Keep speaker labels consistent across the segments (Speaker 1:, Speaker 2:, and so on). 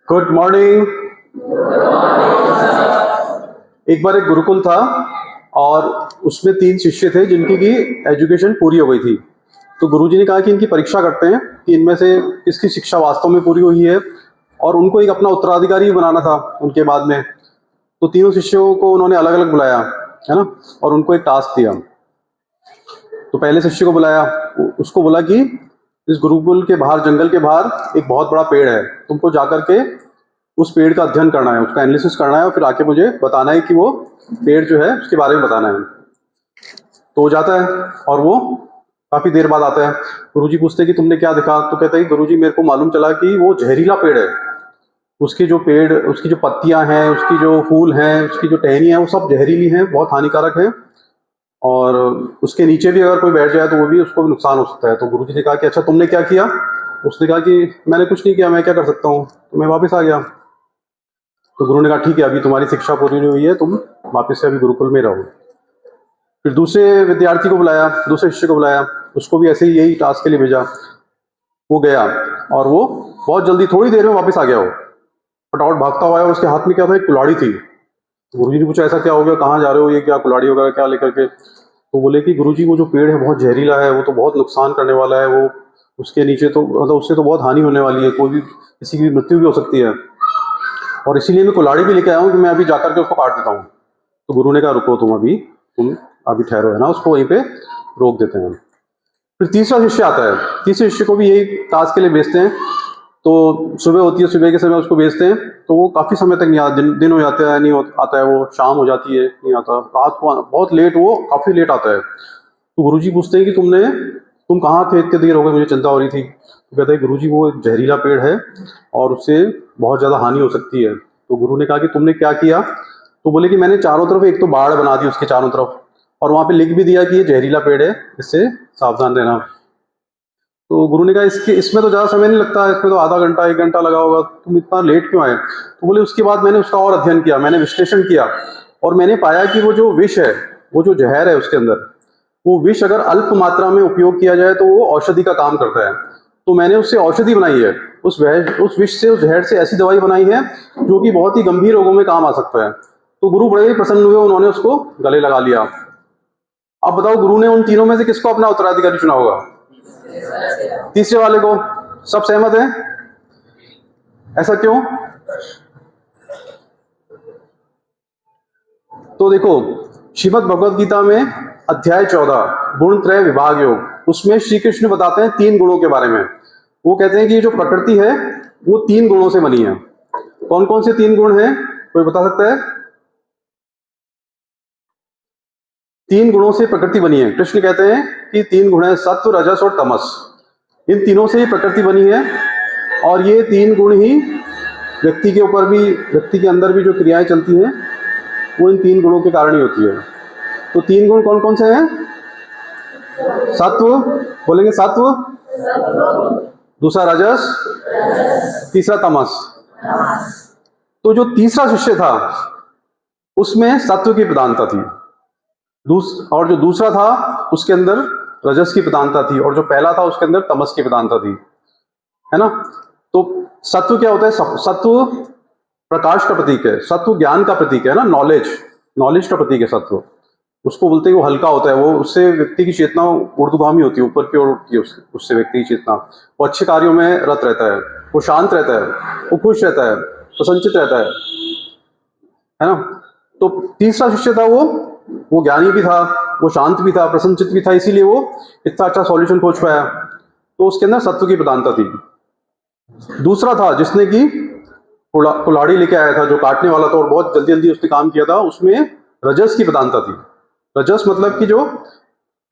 Speaker 1: Good morning. एक बार एक गुरुकुल था और उसमें 3 शिष्य थे जिनकी की एजुकेशन पूरी हो गई थी। तो गुरुजी ने कहा कि इनकी परीक्षा करते हैं कि इनमें से किसकी शिक्षा वास्तव में पूरी हुई है, और उनको एक अपना उत्तराधिकारी बनाना था उनके बाद में। तो तीनों शिष्यों को उन्होंने अलग अलग बुलाया, है ना, और उनको एक टास्क दिया। तो पहले शिष्य को बुलाया, उसको बोला कि इस गुरुकुल के बाहर, जंगल के बाहर एक बहुत बड़ा पेड़ है, तुमको जाकर के उस पेड़ का अध्ययन करना है, उसका एनालिसिस करना है और फिर आके मुझे बताना है कि वो पेड़ जो है उसके बारे में बताना है। तो वो जाता है और वो काफी देर बाद आता है। गुरुजी पूछते हैं कि तुमने क्या देखा? तो कहता है गुरुजी मेरे को मालूम चला कि वो जहरीला पेड़ है, उसके जो पेड़, उसकी जो पत्तियां हैं, उसकी जो फूल हैं, उसकी जो टहनियां हैं, वो सब जहरीली हैं, बहुत हानिकारक है, और उसके नीचे भी अगर कोई बैठ जाए तो वो भी, उसको भी नुकसान हो सकता है। तो गुरुजी ने कहा कि अच्छा तुमने क्या किया? उसने कहा कि मैंने कुछ नहीं किया, मैं क्या कर सकता हूँ, तो मैं वापस आ गया। तो गुरु ने कहा ठीक है, अभी तुम्हारी शिक्षा पूरी नहीं हुई है, तुम वापस से अभी गुरुकुल में रहो। फिर दूसरे विद्यार्थी को बुलाया, दूसरे शिष्य को बुलाया, उसको भी ऐसे ही यही टास्क के लिए भेजा। वो गया और वो बहुत जल्दी, थोड़ी देर में वापस आ गया। वो फटाफट भागता हुआ आया, उसके हाथ में क्या था? एक कुल्हाड़ी थी। गुरुजी ने पूछा ऐसा क्या हो गया, कहाँ जा रहे हो, ये क्या कुल्हाड़ी वगैरह क्या लेकर के? तो बोले कि गुरुजी वो जो पेड़ है बहुत जहरीला है, वो तो बहुत नुकसान करने वाला है, वो उसके नीचे तो मतलब उससे तो बहुत हानि होने वाली है, कोई भी, किसी की मृत्यु भी हो सकती है, और इसीलिए मैं कुल्हाड़ी भी लेके आया हूँ कि मैं अभी जाकर के उसको काट देता हूँ। तो गुरु ने कहा रुको, तुम अभी ठहरो, है ना, उसको वहीं पे रोक देते हैं। फिर तीसरा शिष्य आता है, तीसरे शिष्य को भी यही टास्क के लिए भेजते हैं। तो सुबह होती है, सुबह के समय उसको भेजते हैं, तो वो काफी समय तक नहीं आता, दिन हो जाता है, नहीं आता है, वो शाम हो जाती है, नहीं आता, रात को बहुत लेट, वो काफी लेट आता है। तो गुरुजी पूछते हैं कि तुम कहाँ थे, इतने देर हो गए, मुझे चिंता हो रही थी। तो कहता है गुरुजी वो एक जहरीला पेड़ है और उससे बहुत ज्यादा हानि हो सकती है। तो गुरु ने कहा कि तुमने क्या किया? तो बोले कि मैंने चारों तरफ एक तो बाड़ बना दी उसके चारों तरफ, और वहां पे लिख भी दिया कि ये जहरीला पेड़ है, इससे सावधान रहना। तो गुरु ने कहा इसमें तो ज्यादा समय नहीं लगता, इसमें तो आधा घंटा 1 घंटा लगा होगा, तुम इतना लेट क्यों आए? तो बोले उसके बाद मैंने उसका और अध्ययन किया, मैंने विश्लेषण किया, और मैंने पाया कि वो जो विष है, वो जो जहर है उसके अंदर, वो विष अगर अल्प मात्रा में उपयोग किया जाए तो वो औषधि का काम करता है। तो मैंने उससे औषधि बनाई है, उस विष से, उस जहर से ऐसी दवाई बनाई है जो कि बहुत ही गंभीर रोगों में काम आ सकता है। तो गुरु बड़े ही प्रसन्न हुए, उन्होंने उसको गले लगा लिया। अब बताओ गुरु ने उन तीनों में से किसको अपना उत्तराधिकारी चुना होगा? तीसरे वाले को। सब सहमत हैं? ऐसा क्यों? तो देखो, श्रीमद् भगवद गीता में अध्याय 14 गुण त्रय विभाग योग, उसमें श्री कृष्ण बताते हैं 3 गुणों के बारे में। वो कहते हैं कि ये जो प्रकृति है वो 3 गुणों से बनी है। कौन कौन से 3 गुण हैं, कोई बता सकता है? 3 गुणों से प्रकृति बनी है। कृष्ण कहते हैं कि 3 गुण है, सत्व, रजस और तमस। इन तीनों से ही प्रकृति बनी है, और ये 3 गुण ही व्यक्ति के ऊपर भी, व्यक्ति के अंदर भी जो क्रियाएं चलती हैं वो इन 3 गुणों के कारण ही होती है। तो 3 गुण कौन कौन से हैं? सत्व, बोलेंगे सत्व, दूसरा रजस, तीसरा तमस। तो जो तीसरा शिष्य था उसमें सत्व की प्रधानता थी, और जो दूसरा था उसके अंदर रजस की प्रधानता थी, और जो पहला था उसके अंदर तमस की प्रधानता थी, है ना। तो सत्व क्या होता है? सत्व प्रकाश का प्रतीक है, सत्व ज्ञान का प्रतीक है ना, नॉलेज का प्रतीक है सत्व। उसको बोलते हैं वो हल्का होता है, वो उससे व्यक्ति की चेतना ऊर्ध्वगामी होती है, ऊपर की ओर उठती है, उससे व्यक्ति की चेतना। वो अच्छे कार्यों में रत रहता है, वो शांत रहता है, वो खुश रहता है, प्रसन्नचित रहता है ना। तो तीसरा शिष्य था वो ज्ञानी भी था, वो शांत भी था, प्रसन्नचित भी था, इसीलिए वो इतना अच्छा सॉल्यूशन खोज पाया। तो उसके अंदर सत्व की प्रधानता थी। दूसरा था जिसने की कुल्हाड़ी लेके आया था, जो काटने वाला था और बहुत जल्दी जल्दी उसने काम किया था, उसमें रजस की प्रधानता थी। रजस मतलब कि जो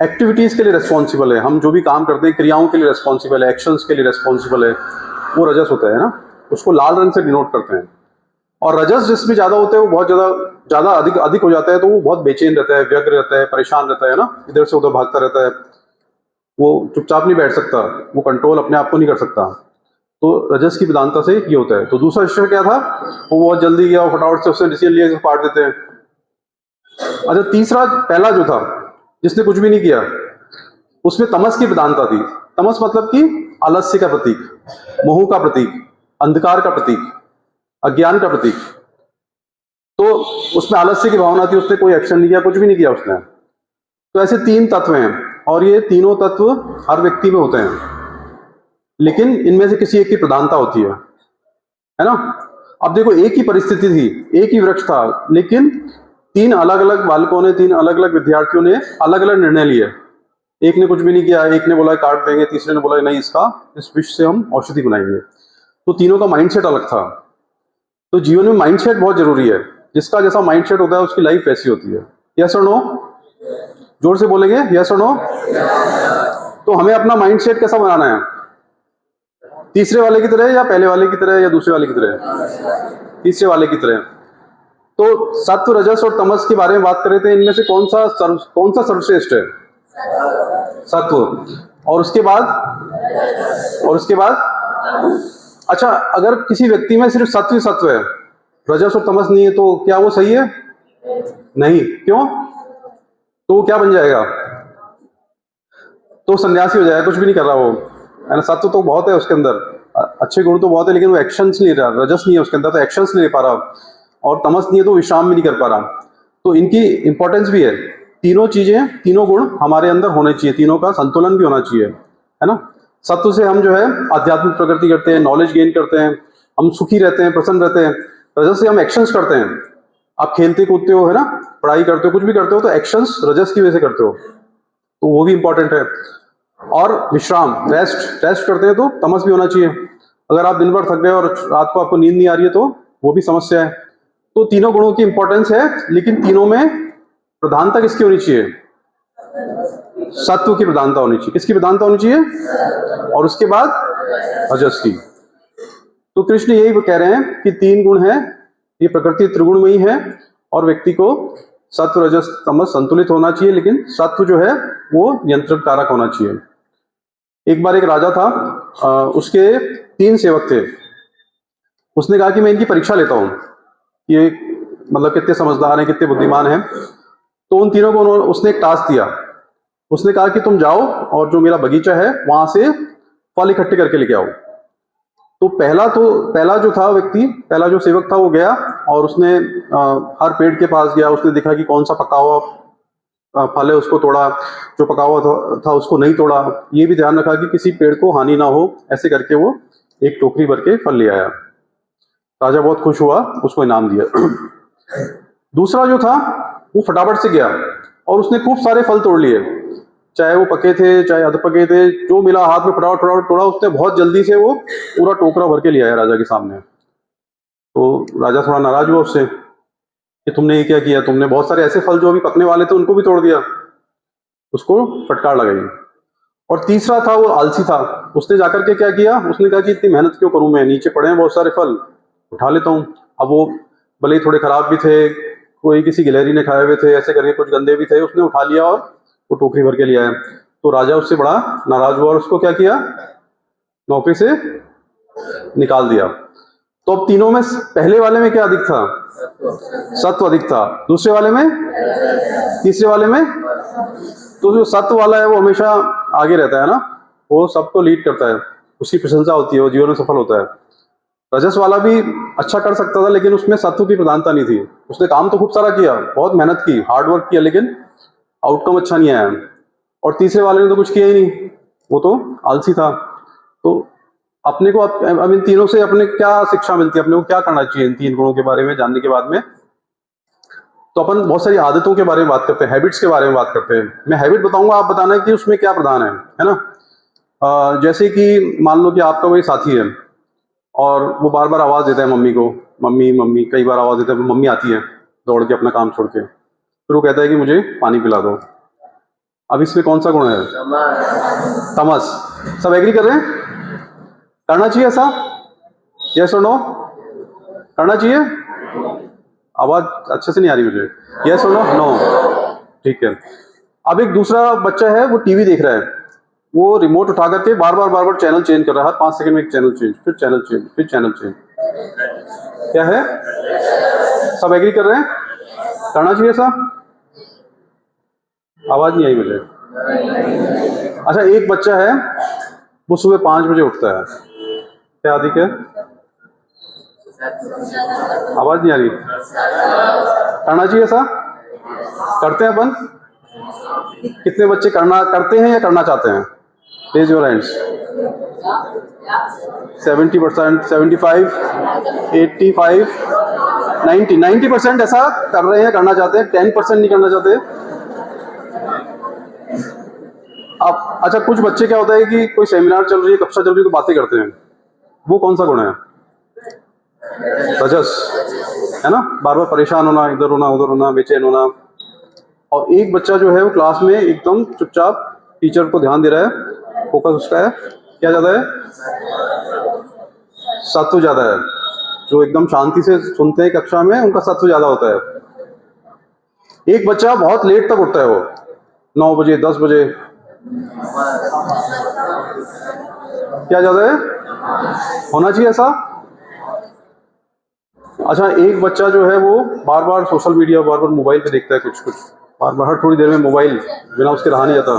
Speaker 1: एक्टिविटीज के लिए रेस्पॉन्सिबल है, हम जो भी काम करते हैं, क्रियाओं के लिए रेस्पॉन्सिबल है, एक्शंस के लिए रेस्पॉन्सिबल है, वो रजस होता है ना। उसको लाल रंग से डिनोट करते हैं। और रजस जिसमें ज्यादा होता है वो बहुत ज्यादा अधिक हो जाता है, तो वो बहुत बेचैन रहता है, व्यग्र रहता है, परेशान रहता है ना, इधर से उधर भागता रहता है, वो चुपचाप नहीं बैठ सकता, वो कंट्रोल अपने आप को नहीं कर सकता। तो रजस की प्रधानता से ये होता है। तो दूसरा शिष्य क्या था? वो बहुत जल्दी गया, फटाफट से उसने डिसीजन लिया, इसको काट देते हैं। अच्छा, तीसरा, पहला जो था जिसने कुछ भी नहीं किया, उसमें तमस की प्रधानता थी। तमस मतलब कि आलस्य का प्रतीक, मोह का प्रतीक, अंधकार का प्रतीक, अज्ञान का प्रतीक। तो उसमें आलस्य की भावना थी, उसने कोई एक्शन नहीं किया, कुछ भी नहीं किया उसने। तो ऐसे 3 तत्व हैं और ये तीनों तत्व हर व्यक्ति में होते हैं, लेकिन इनमें से किसी एक की प्रधानता होती है ना। अब देखो, एक ही परिस्थिति थी, एक ही वृक्ष था, लेकिन 3 अलग अलग बालकों ने, 3 अलग अलग विद्यार्थियों ने अलग अलग निर्णय लिए। एक ने कुछ भी नहीं किया, एक ने बोला काट देंगे, तीसरे ने बोला नहीं, इस विष से हम औषधि बनाएंगे। तो तीनों का माइंडसेट अलग था। तो जीवन में माइंडसेट बहुत जरूरी है। जिसका जैसा माइंडसेट होता है उसकी लाइफ वैसी होती है। यस और नो? जोर से बोलेंगे, यस और नो? तो हमें अपना माइंडसेट कैसा बनाना है? तीसरे वाले की तरह, या पहले वाले की तरह, या दूसरे वाले की तरह? तीसरे वाले की तरह। तो सत्व, रजस और तमस के बारे में बात कर रहे थे, इनमें से कौन सा सर्वश्रेष्ठ है? सत्व। और उसके बाद अच्छा, अगर किसी व्यक्ति में सिर्फ सत्व ही सत्व है, रजस और तमस नहीं है, तो क्या वो सही है? नहीं। क्यों? तो वो क्या बन जाएगा? तो सन्यासी हो जाएगा, कुछ भी नहीं कर रहा वो, है ना। सत्व तो बहुत है उसके अंदर, अच्छे गुण तो बहुत है, लेकिन वो एक्शंस नहीं ले रहा। रजस नहीं है उसके अंदर तो एक्शंस नहीं ले पा रहा, और तमस नहीं है तो विश्राम भी नहीं कर पा रहा। तो इनकी इंपॉर्टेंस भी है। तीनों चीजें, तीनों गुण हमारे अंदर होने चाहिए, तीनों का संतुलन भी होना चाहिए, है ना। सत्व से हम जो है आध्यात्मिक प्रगति करते हैं, नॉलेज गेन करते हैं, हम सुखी रहते हैं, प्रसन्न रहते हैं। रजस से हम एक्शंस करते हैं। आप खेलते कूदते हो, है ना, पढ़ाई करते हो, कुछ भी करते हो, तो एक्शंस रजस की वजह से करते हो, तो वो भी इंपॉर्टेंट है। और विश्राम, रेस्ट करते हैं, तो तमस भी होना चाहिए। अगर आप दिन भर थक गए और रात को आपको नींद नहीं आ रही है, तो वो भी समस्या है। तो तीनों गुणों की इंपॉर्टेंस है, लेकिन तीनों में प्रधानता किसकी होनी चाहिए? सत्व की प्रधानता होनी चाहिए। किसकी प्रधानता होनी चाहिए? और उसके बाद रजस की। तो कृष्ण यही कह रहे हैं कि 3 गुण हैं, ये प्रकृति त्रिगुणमयी है, और व्यक्ति को सत्व, रजस, तमस संतुलित होना चाहिए, लेकिन सत्व जो है वो नियंत्रण कारक होना चाहिए। एक बार एक राजा था, उसके 3 सेवक थे। उसने कहा कि मैं इनकी परीक्षा लेता हूं, ये मतलब कितने समझदार हैं, कितने बुद्धिमान हैं। तो उन तीनों को उसने एक टास्क दिया। उसने कहा कि तुम जाओ और जो मेरा बगीचा है वहां से फल इकट्ठे करके लेके आओ। तो पहला जो था व्यक्ति, पहला जो सेवक था, वो गया और उसने हर पेड़ के पास गया। उसने देखा कि कौन सा पका हुआ फल है, उसको तोड़ा। जो पका हुआ था उसको नहीं तोड़ा। ये भी ध्यान रखा कि किसी पेड़ को हानि ना हो। ऐसे करके वो एक टोकरी भर के फल ले आया। राजा बहुत खुश हुआ, उसको इनाम दिया। दूसरा जो था वो फटाफट से गया और उसने खूब सारे फल तोड़ लिए, चाहे वो पके थे चाहे अध पके थे, जो मिला हाथ में फटाफट तोड़ा। उसने बहुत जल्दी से वो पूरा टोकरा भर के ले आया राजा के सामने। तो राजा थोड़ा नाराज हुआ उससे कि तुमने ये क्या किया, तुमने बहुत सारे ऐसे फल जो अभी पकने वाले थे उनको भी तोड़ दिया। उसको फटकार लगाई। और तीसरा था वो आलसी था। उसने जाकर के क्या किया, उसने कहा कि इतनी मेहनत क्यों करूं मैं, नीचे पड़े हैं बहुत सारे फल, उठा लेता हूं। अब वो भले ही थोड़े खराब भी थे, कोई किसी गिलहरी ने खाए हुए थे, ऐसे करके कुछ गंदे भी थे, उसने उठा लिया और वो टोकरी भर के लिया है। तो राजा उससे बड़ा नाराज हुआ और उसको क्या किया, नौकरी से निकाल दिया। तो अब तीनों में पहले वाले में क्या अधिक था? सत्व अधिक था। दूसरे वाले में, तीसरे वाले में, तो जो सत्व वाला है वो हमेशा आगे रहता है ना, वो सबको लीड करता है, उसकी प्रशंसा होती है, वो जीवन में सफल होता है। रजस वाला भी अच्छा कर सकता था, लेकिन उसमें सत्व की प्रधानता नहीं थी। उसने काम तो खूब सारा किया, बहुत मेहनत की, हार्ड वर्क किया, लेकिन आउटकम अच्छा नहीं आया। और तीसरे वाले ने तो कुछ किया ही नहीं, वो तो आलसी था। तो अपने को अब इन तीनों से अपने क्या शिक्षा मिलती है, अपने को क्या करना चाहिए इन 3 गुणों के बारे में जानने के बाद में? तो अपन बहुत सारी आदतों के बारे में बात करते हैं, हैबिट्स के बारे में बात करते हैं। मैं हैबिट बताऊंगा, आप बताना कि उसमें क्या प्रधान है ना। जैसे कि मान लो कि आपका कोई साथी है और वो बार बार आवाज देता है मम्मी को, मम्मी मम्मी, कई बार आवाज देता है, मम्मी आती है दौड़ के अपना काम छोड़ के, फिर वो कहता है कि मुझे पानी पिला दो। अब इसमें कौन सा गुण है? तमस। सब एग्री कर रहे हैं? करना चाहिए ऐसा? यस और नो? करना चाहिए? आवाज अच्छे से नहीं आ रही मुझे। यस और नो? नो। ठीक है। अब एक दूसरा बच्चा है, वो टीवी देख रहा है, वो रिमोट उठा करके बार बार चैनल चेंज कर रहा है, हर 5 सेकंड में एक चैनल चेंज, फिर चैनल चेंज, फिर चैनल चेंज। क्या है? सब एग्री कर रहे हैं? करना चाहिए ऐसा? आवाज नहीं आई मुझे। अच्छा, एक बच्चा है, वो सुबह 5 बजे उठता है, क्या अधिक है? आवाज नहीं आ रही। करना चाहिए ऐसा? करते हैं अपन? कितने बच्चे करते हैं या करना चाहते हैं? Raise your hands. 70%, 75, 85, 90% ऐसा कर रहे हैं, करना चाहते हैं। 10% नहीं करना चाहते। अब अच्छा, कुछ बच्चे क्या होता है कि कोई सेमिनार चल रही है, कक्षा चल रही है, तो बातें करते हैं। वो कौन सा गुण है? रजस, है ना। बार बार परेशान होना, इधर होना उधर होना, बेचैन होना। और एक बच्चा जो है वो क्लास में एकदम चुपचाप टीचर को ध्यान दे रहा है, फोकस उसका है, क्या ज्यादा है? सत्व ज्यादा है। जो एकदम शांति से सुनते हैं कक्षा में, उनका सत्व ज्यादा होता है। एक बच्चा बहुत लेट तक उठता है, वो 9 बजे 10 बजे, क्या ज्यादा है? होना चाहिए ऐसा? अच्छा, एक बच्चा जो है वो बार बार सोशल मीडिया, बार बार मोबाइल पे देखता है, कुछ बार बार हर थोड़ी देर में मोबाइल, बिना उसके रहा नहीं जाता।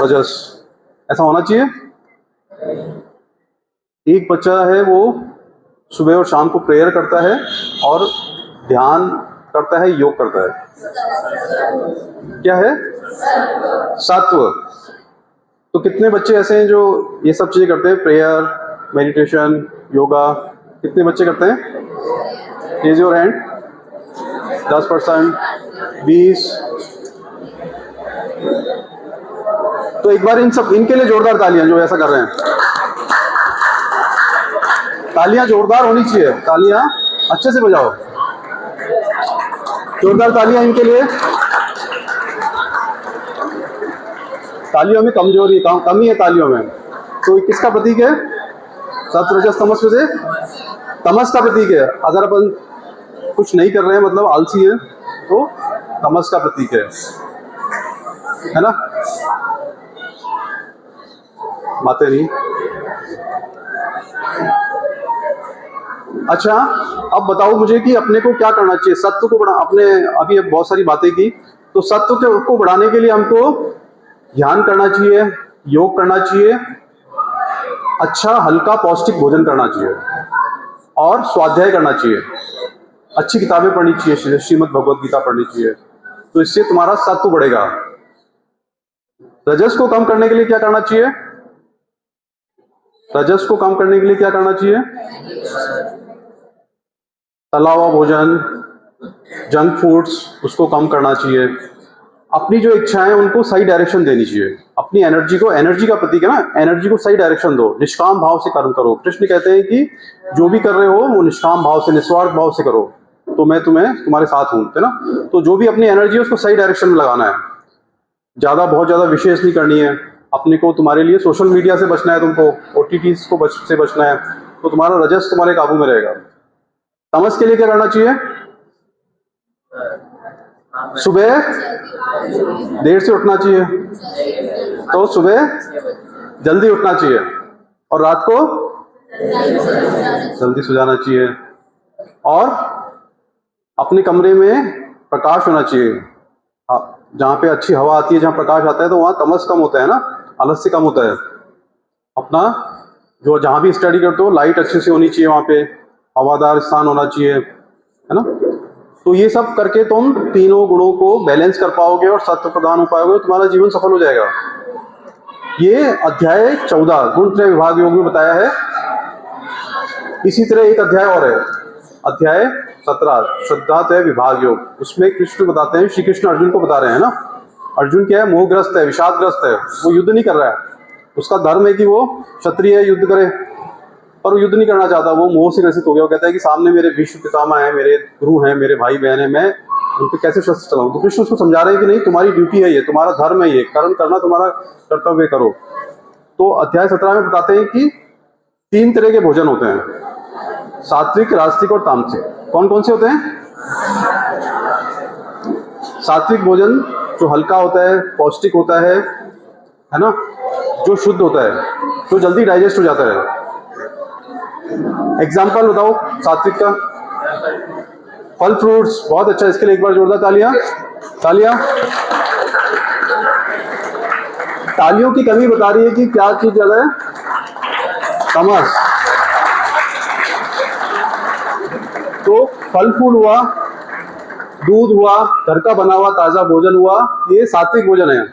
Speaker 1: रजस, ऐसा होना चाहिए? एक बच्चा है वो सुबह और शाम को प्रेयर करता है और ध्यान करता है, योग करता है, क्या है? सत्व। तो कितने बच्चे ऐसे हैं जो ये सब चीजें करते हैं? प्रेयर, मेडिटेशन, योगा, कितने बच्चे करते हैं? Raise your hand. 10%, 20। तो एक बार इनके लिए जोरदार तालियां जो ऐसा कर रहे हैं। तालियां जोरदार होनी चाहिए, तालियां अच्छे से बजाओ, जोरदार तालियां इनके लिए। तालियों में कमजोरी, कमी है तालियों में। तो किसका प्रतीक है? सत्व रजस तमस में से तमस का प्रतीक है। अगर अपन कुछ नहीं कर रहे हैं, मतलब आलसी है, तो तमस का प्रतीक है ना। बातें नहीं। अच्छा, अब बताओ मुझे कि अपने को क्या करना चाहिए सत्व को बढ़ा। अपने अभी बहुत सारी बातें की, तो सत्व को बढ़ाने के लिए हमको ध्यान करना चाहिए, योग करना चाहिए, अच्छा हल्का पौष्टिक भोजन करना चाहिए और स्वाध्याय करना चाहिए, अच्छी किताबें पढ़नी चाहिए, श्रीमद् भगवद गीता पढ़नी चाहिए। तो इससे तुम्हारा सत्व बढ़ेगा। रजस को कम करने के लिए क्या करना चाहिए? रजस को कम करने के लिए क्या करना चाहिए? तला हुआ भोजन, जंक फूड्स, उसको कम करना चाहिए। अपनी जो इच्छाएं उनको सही डायरेक्शन देनी चाहिए। अपनी एनर्जी को, एनर्जी का प्रतीक है ना, एनर्जी को सही डायरेक्शन दो। निष्काम भाव से कर्म करो। कृष्ण कहते हैं कि जो भी कर रहे हो वो निष्काम भाव से, निस्वार्थ भाव से करो, तो मैं तुम्हारे साथ हूं, है ना। तो जो भी अपनी एनर्जी है उसको सही डायरेक्शन में लगाना है। बहुत ज्यादा विशेष नहीं करनी है अपने को। तुम्हारे लिए सोशल मीडिया से बचना है, तुमको ओटीटीज से बचना है, तो तुम्हारा रजस तुम्हारे काबू में रहेगा। तमस के लिए क्या करना चाहिए? सुबह देर से उठना चाहिए, तो सुबह जल्दी उठना चाहिए और रात को जल्दी सो जाना चाहिए। और अपने कमरे में प्रकाश होना चाहिए। जहाँ पे अच्छी हवा आती है, जहाँ प्रकाश आता है, तो वहाँ तमस कम होता है ना, आलस्य कम होता है। अपना जो जहाँ भी स्टडी करते हो, लाइट अच्छे से होनी चाहिए, वहाँ पे हवादार स्थान होना चाहिए, है ना। तो ये सब करके तुम तीनों गुणों को बैलेंस कर पाओगे और सत्व प्रदान हो पाओगे, तुम्हारा जीवन सफल हो जाएगा। ये अध्याय 14 गुण त्रय विभाग योग में बताया है। इसी तरह एक अध्याय और है, अध्याय 17 श्रद्धा त्रय विभाग योग। उसमें कृष्ण बताते हैं, श्री कृष्ण अर्जुन को बता रहे हैं ना। अर्जुन क्या है? मोहग्रस्त है, विषादग्रस्त है, वो युद्ध नहीं कर रहा है। उसका धर्म है कि वो क्षत्रिय युद्ध करे, पर वो युद्ध नहीं करना चाहता, वो मोह से ग्रसित हो गया। वो कहता है कि सामने मेरे भीष्म पितामह हैं, मेरे गुरु हैं, मेरे भाई बहन हैं, मैं उन पर कैसे शस्त्र चलाऊं। तो कृष्ण उसको समझा रहे हैं कि नहीं, तुम्हारी ड्यूटी है ये, तुम्हारा धर्म है ये, कर्म करना तुम्हारा कर्तव्य, करो। तो अध्याय 17 में बताते हैं कि 3 तरह के भोजन होते हैं, सात्विक, राजसिक और तामसिक। कौन कौन से होते हैं? सात्विक भोजन जो हल्का होता है, पौष्टिक होता है ना, जो शुद्ध होता है, जो जल्दी डाइजेस्ट हो जाता है। एग्जाम्पल बताओ सात्विक का। फल फ्रूट्स, बहुत अच्छा, इसके लिए एक बार जोरदार तालियां। तालियां। तालियों की कमी बता रही है कि क्या चीज ज्यादा है? तमस। फल फूल हुआ, दूध हुआ, घर का बना हुआ ताजा भोजन हुआ, ये सात्विक भोजन है।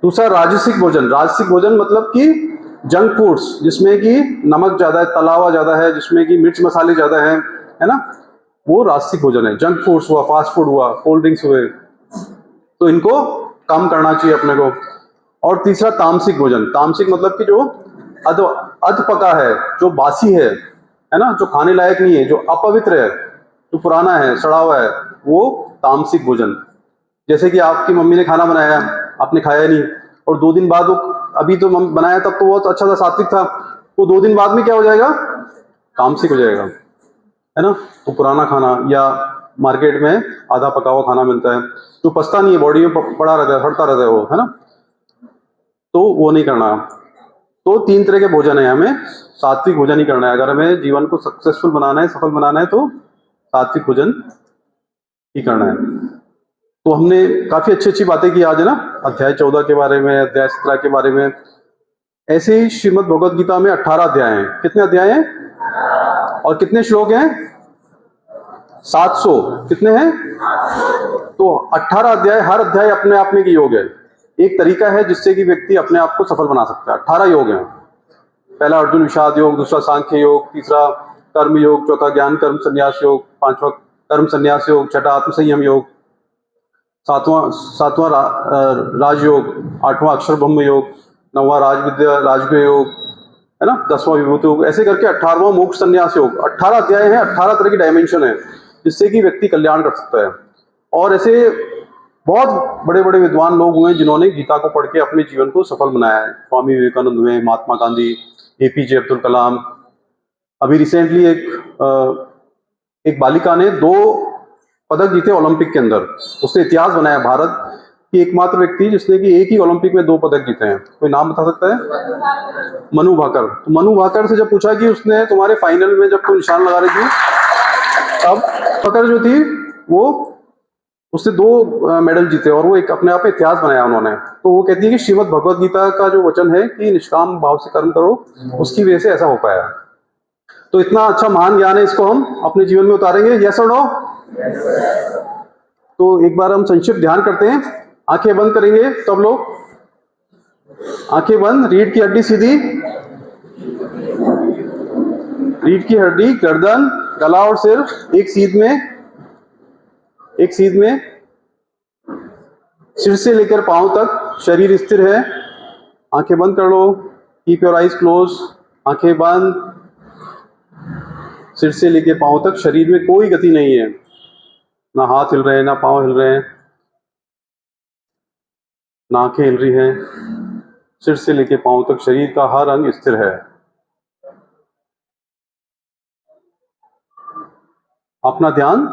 Speaker 1: दूसरा राजसिक भोजन। राजसिक भोजन मतलब कि जंक फूड्स, जिसमें कि नमक ज्यादा है, तला हुआ ज्यादा है, जिसमें कि मिर्च मसाले ज्यादा है ना, वो राजसिक भोजन है। जंक फूड्स हुआ, फास्ट फूड हुआ, कोल्ड ड्रिंक्स हुए, तो इनको कम करना चाहिए अपने को। और तीसरा तामसिक भोजन। तामसिक मतलब कि जो अध अध पका है, जो बासी है ना, जो खाने लायक नहीं है, जो अपवित्र है, जो पुराना है, सड़ा हुआ है, वो तामसिक भोजन। जैसे कि आपकी मम्मी ने खाना बनाया, आपने खाया नहीं, और 2 दिन बाद वो, अभी तो बनाया तब तो बहुत अच्छा था, सात्विक था, वो 2 दिन बाद में क्या हो जाएगा, तामसिक हो जाएगा, है ना। तो पुराना खाना या मार्केट में आधा पका हुआ खाना मिलता है, जो पचता नहीं है, बॉडी में पड़ा रहता है, फटता रहता है वो, है ना, तो वो नहीं करना। तो 3 तरह के भोजन है, हमें सात्विक भोजन ही करना है। अगर हमें जीवन को सक्सेसफुल बनाना है, सफल बनाना है, तो सात्विक भोजन ही करना है। तो हमने काफी अच्छी अच्छी बातें की आज, है ना, अध्याय 14 के बारे में, अध्याय 17 के बारे में। ऐसे ही श्रीमद् भगवद गीता में 18 अध्याय हैं। कितने अध्याय हैं और कितने श्लोक हैं? 700। कितने हैं? तो 18 अध्याय, हर अध्याय अपने आप में एक योग है, एक तरीका है जिससे कि व्यक्ति अपने आप को सफल बना सकता है। 18 योग हैं। पहला अर्जुन विषाद योग, दूसरा सांख्य योग, तीसरा कर्म योग, चौथा ज्ञान कर्म संन्यास योग, पांचवा कर्म संन्यास योग, छठा आत्म संयम योग, सातवां राजयोग, आठवां अक्षर ब्रह्म योग, नौवां राजविद्या राजगुह योग, है ना, 10वां विभूति योग, ऐसे करके 18वां मोक्ष संन्यास योग। 18 अध्याय हैं, 18 तरह की डायमेंशन है, जिससे कि व्यक्ति कल्याण कर सकता है। और ऐसे बहुत बड़े बड़े विद्वान लोग हुए जिन्होंने गीता को पढ़ के अपने जीवन को सफल बनाया है। स्वामी विवेकानंद हुए, महात्मा गांधी, एपीजे अब्दुल कलाम। अभी रिसेंटली एक बालिका ने 2 पदक जीते ओलंपिक के अंदर, उसने इतिहास बनाया। भारत की एकमात्र व्यक्ति जिसने कि एक ही ओलंपिक में 2 पदक जीते हैं। कोई नाम बता सकता है? मनु भाकर। तो मनु भाकर से जब पूछा कि उसने तुम्हारे फाइनल में जब तुम निशान लगा रही थी, तब भाकर जो थी वो, उसने 2 मेडल जीते, और वो एक अपने आप में इतिहास बनाया उन्होंने। तो वो कहती है कि श्रीमद् भगवद गीता का जो वचन है कि निष्काम भाव से कर्म करो, उसकी वजह से ऐसा हो पाया। तो इतना अच्छा महान ज्ञान है, इसको हम अपने जीवन में उतारेंगे। यस और नो? तो एक बार हम संक्षिप्त ध्यान करते हैं। आंखें बंद करेंगे सब लोग, आंखें बंद। रीढ़ की हड्डी सीधी, रीढ़ की हड्डी, गर्दन, गला और सिर एक सीध में, एक सीध में। सिर से लेकर पांव तक शरीर स्थिर है। आंखें बंद कर लो। Keep your eyes close. आंखें बंद। सिर से लेकर पांव तक शरीर में कोई गति नहीं है, ना हाथ हिल रहे हैं, ना पांव हिल रहे हैं, ना आंखें हिल रही हैं। सिर से लेकर पांव तक शरीर का हर अंग स्थिर है। अपना ध्यान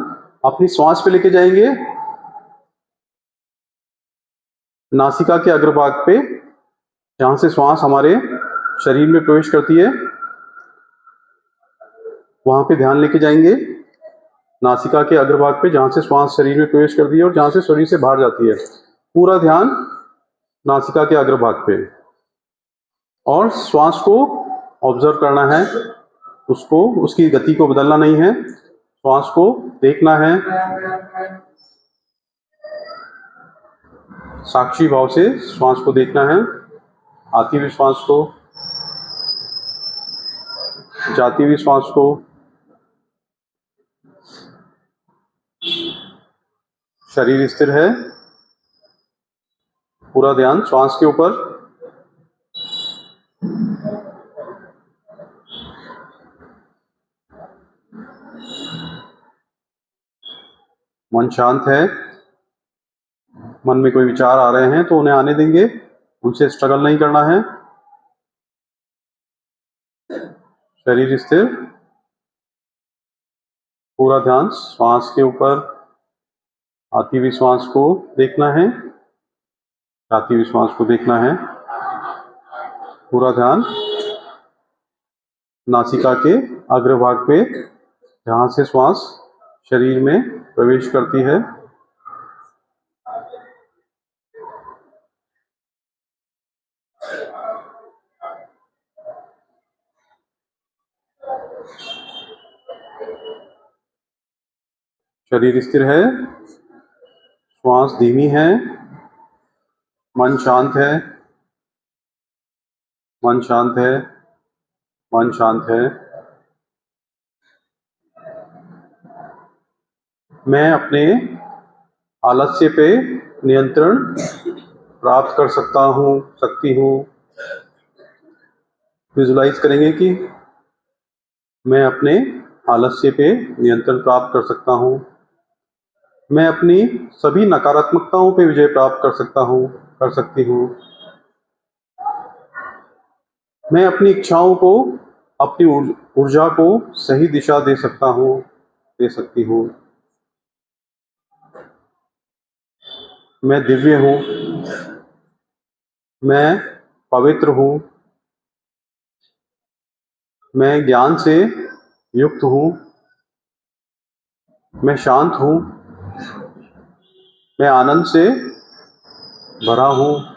Speaker 1: अपनी श्वास पे लेके जाएंगे, नासिका के अग्रभाग पे, जहां से श्वास हमारे शरीर में प्रवेश करती है, वहां पे ध्यान लेके जाएंगे। नासिका के अग्रभाग पे, जहां से श्वास शरीर में प्रवेश करती है और जहां से शरीर से बाहर जाती है, पूरा ध्यान नासिका के अग्रभाग पे। और श्वास को ऑब्जर्व करना है, उसको, उसकी गति को बदलना नहीं है, श्वास को देखना है, साक्षी भाव से श्वास को देखना है। आती हुई श्वास को, जाती हुई श्वास को। शरीर स्थिर है, पूरा ध्यान श्वास के ऊपर। मन शांत है। मन में कोई विचार आ रहे हैं तो उन्हें आने देंगे, उनसे स्ट्रगल नहीं करना है। शरीर स्थिर, पूरा ध्यान श्वास के ऊपर। आती हुई श्वास को देखना है, जाती हुई श्वास को देखना है। पूरा ध्यान नासिका के अग्रभाग पे, जहां से श्वास शरीर में प्रवेश करती है। शरीर स्थिर है, श्वास धीमी है, मन शांत है, मन शांत है, मन शांत है। मैं अपने आलस्य पे नियंत्रण प्राप्त कर सकती हूँ। विजुलाइज करेंगे कि मैं अपने आलस्य पे नियंत्रण प्राप्त कर सकता हूँ। मैं अपनी सभी नकारात्मकताओं पे विजय प्राप्त कर सकती हूँ। मैं अपनी इच्छाओं को, अपनी ऊर्जा को सही दिशा दे सकती हूँ। मैं दिव्य हूँ, मैं पवित्र हूँ, मैं ज्ञान से युक्त हूँ, मैं शांत हूँ, मैं आनंद से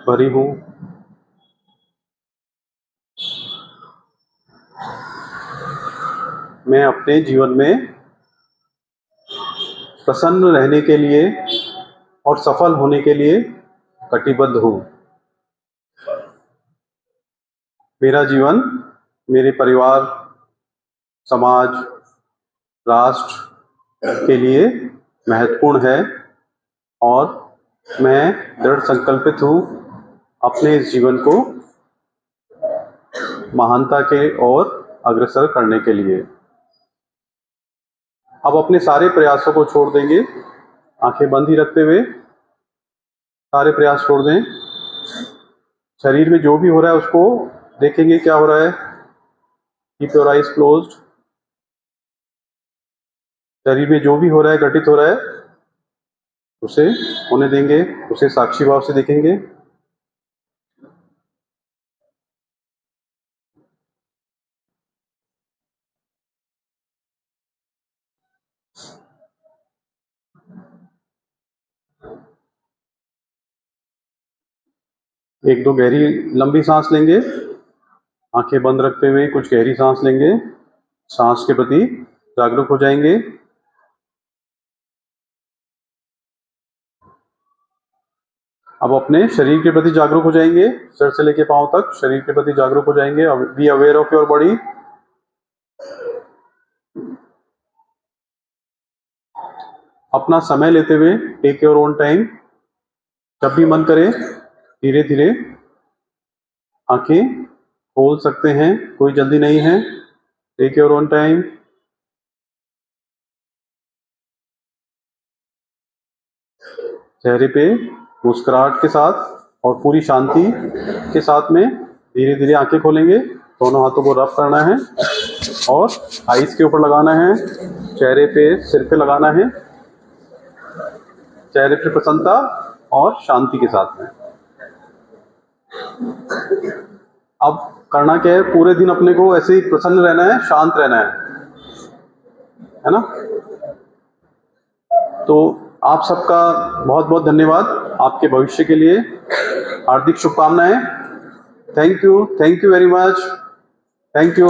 Speaker 1: भरी हूँ। मैं अपने जीवन में प्रसन्न रहने के लिए और सफल होने के लिए कटिबद्ध हूँ। मेरा जीवन मेरे परिवार, समाज, राष्ट्र के लिए महत्वपूर्ण है और मैं दृढ़ संकल्पित हूँ अपने इस जीवन को महानता के ओर अग्रसर करने के लिए। अब अपने सारे प्रयासों को छोड़ देंगे, आंखें बंद ही रखते हुए सारे प्रयास छोड़ दें। शरीर में जो भी हो रहा है उसको देखेंगे क्या हो रहा है। Keep your eyes closed. शरीर में जो भी हो रहा है, घटित हो रहा है, उसे होने देंगे, उसे साक्षी भाव से देखेंगे। एक दो गहरी लंबी सांस लेंगे, आंखें बंद रखते हुए कुछ गहरी सांस लेंगे, सांस के प्रति जागरूक हो जाएंगे। अब अपने शरीर के प्रति जागरूक हो जाएंगे, सिर से लेके पांव तक शरीर के प्रति जागरूक हो जाएंगे। Be aware of your body. अपना समय लेते हुए, टेक योर ओन टाइम। जब भी मन करे धीरे धीरे आंखें खोल सकते हैं, कोई जल्दी नहीं है। Take your own time. चेहरे पे मुस्कुराहट के साथ और पूरी शांति के साथ में धीरे धीरे आंखें खोलेंगे। दोनों हाथों को रब करना है और आईज के ऊपर लगाना है, चेहरे पे, सिर पे लगाना है। चेहरे पे प्रसन्नता और शांति के साथ में। अब करना क्या है, पूरे दिन अपने को ऐसे ही प्रसन्न रहना है, शांत रहना है ना। तो आप सबका बहुत बहुत धन्यवाद। आपके भविष्य के लिए हार्दिक शुभकामनाएं। Thank you very much. Thank you.